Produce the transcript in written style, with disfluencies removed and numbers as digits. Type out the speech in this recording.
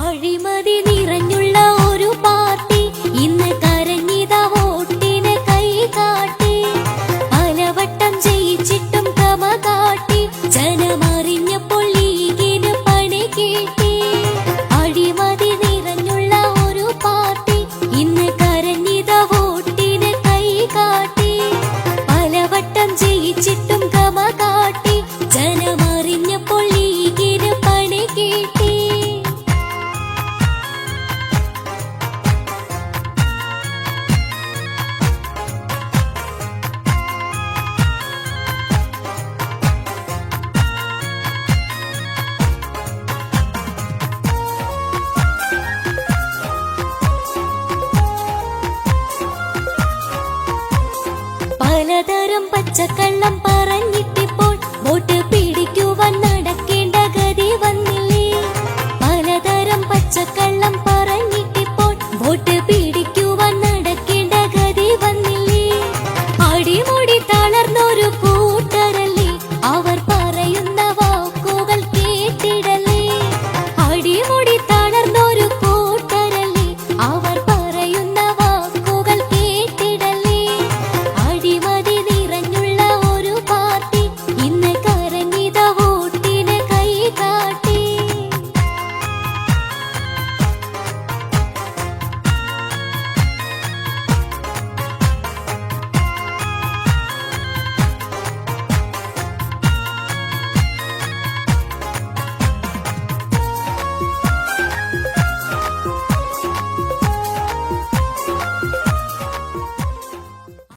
അഴിമതി നിറഞ്ഞുള്ള ഒരു പാർട്ടി ഇന്ന് കരഞ്ഞിതാ വോട്ടിന് കൈ കാട്ടി. പലവട്ടം ജയിച്ചിട്ടും ക്രമ കാട്ടി. ജനമറിഞ്ഞപ്പോൾ ലീഗിന് പണി കിട്ടി. അഴിമതി നിറഞ്ഞുള്ള ഒരു പാർട്ടി ഇന്ന് കരഞ്ഞിതാ വോട്ടിന് കൈ കാട്ടി. പലവട്ടം ജയിച്ചിട്ടും ക്രമ കാട്ടി. ജനമറിഞ്ഞപ്പോൾ ലീഗിന് പണി കിട്ടി. പലതരം പച്ചക്കള്ളം പറഞ്ഞിട്ട്